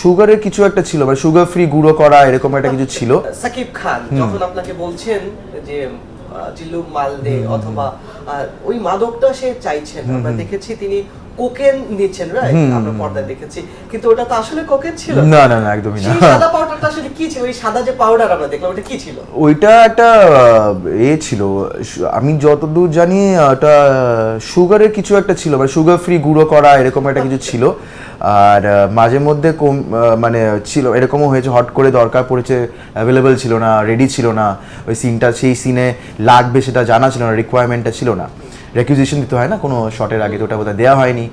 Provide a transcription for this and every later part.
সুগারের কিছু একটা ছিল, মানে সুগার ফ্রি গুঁড়ো করা এরকম একটা কিছু ছিল। সাকিব খান যখন আপনাকে বলছেন যে চিল্লুম মাল দে অথবা ওই মাদকটা সে চাইছেন, আমরা দেখেছি তিনি কোকেন নিচ্ছেন, রাইট? আমরা পর্দায় দেখেছি, কিন্তু ওটা তো আসলে কোকেন ছিল না, না, না, একদমই না। সেই সাদা পাউডারটা আসলে কি ছিল? ওই সাদা যে পাউডার আমরা দেখলাম ওটা কি ছিল? ওইটা একটা ছিল, আমি যতদূর জানি ওটা সুগারের কিছু একটা ছিল, মানে সুগার ফ্রি গুঁড়ো করা এরকম একটা কিছু ছিল। আর মাঝে মধ্যে মানে ছিল এরকমও হয়েছে, হট করে দরকার পড়েছে, অ্যাভেলেবেল ছিল না, রেডি ছিল না, ওই সিনটা সেই সিনে লাগবে সেটা জানা ছিল না, রিকোয়ারমেন্টটা ছিল না, রেকুইজিশন দিতে হয় না কোনো শটের আগে, তো ওটা বোধহয় দেওয়া হয়নি।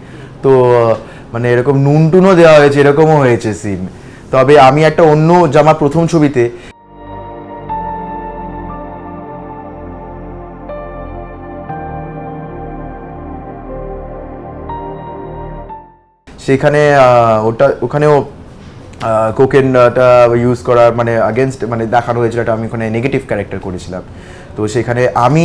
তো মানে এরকম নুন টুনও দেওয়া হয়েছে, এরকমও হয়েছে সিন। তবে আমি একটা অন্য জামা প্রথম ছবিতে সেখানে ওখানেও কোকেনটা ইউজ করার মানে আগেনস্ট মানে দেখানো হয়েছিল, এটা আমি ওখানে নেগেটিভ ক্যারেক্টার করেছিলাম। তো সেখানে আমি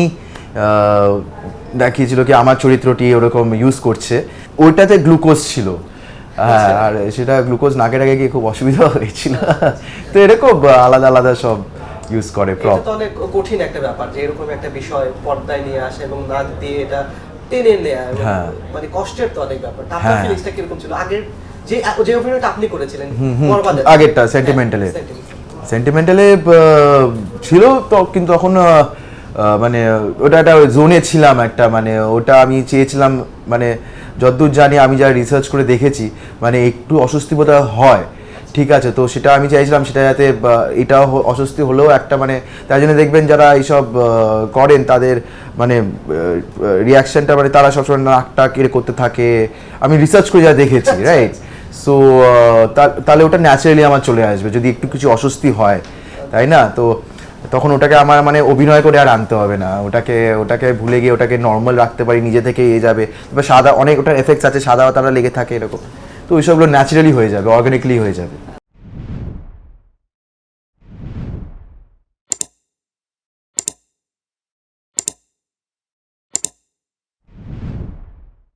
দেখিয়েছিল কি আমার চরিত্রটি ওরকম ইউজ করছে, ওইটাতে গ্লুকোজ ছিল। হ্যাঁ, আর সেটা গ্লুকোজ নাকের আগে গিয়ে খুব অসুবিধা হয়েছিল। তো এরকম আলাদা আলাদা সব ইউজ করে প্রপ। এটা তো অনেক কঠিন একটা ব্যাপার যে এরকম একটা বিষয় পর্দায় নিয়ে আসা এবং নাক দিয়ে এটা টেনে নেয়া, মানে কষ্টের তো অনেক ব্যাপার। আপনার ফিলিংসটা কিরকম ছিল আগের যে অভিনয়টা আপনি করেছিলেন বরবাদে? আগেরটা সেন্টিমেন্টালে ছিল তো, কিন্তু তখন মানে ওটা একটা জোনে ছিলাম একটা, মানে ওটা আমি চেয়েছিলাম, মানে যতদূর জানি আমি যা রিসার্চ করে দেখেছি, মানে একটু অস্বস্তি বোধ হয়, ঠিক আছে, তো সেটা আমি চাইছিলাম সেটা যাতে এটাও অস্বস্তি হলেও একটা মানে, তাই জন্য দেখবেন যারা এইসব করেন তাদের মানে রিয়াকশনটা মানে তারা সবসময় নাকটা কেড়ে করতে থাকে, আমি রিসার্চ করে যা দেখেছি, রাইট? সো তাহলে ওটা ন্যাচারালি আমার চলে আসবে যদি একটু কিছু অস্বস্তি হয়, তাই না? তো তখন ওটাকে আমার মানে অভিনয় করে আর আনতে হবে না, ওটাকে ভুলে গিয়ে ওটাকে নর্মাল রাখতে পারি, নিজে থেকে যাবে। এবার সাদা অনেক ওটার এফেক্টস আছে, সাদা তারা লেগে থাকে এরকম, তো ওইসবগুলো ন্যাচারালি হয়ে যাবে, অর্গানিকলি হয়ে যাবে।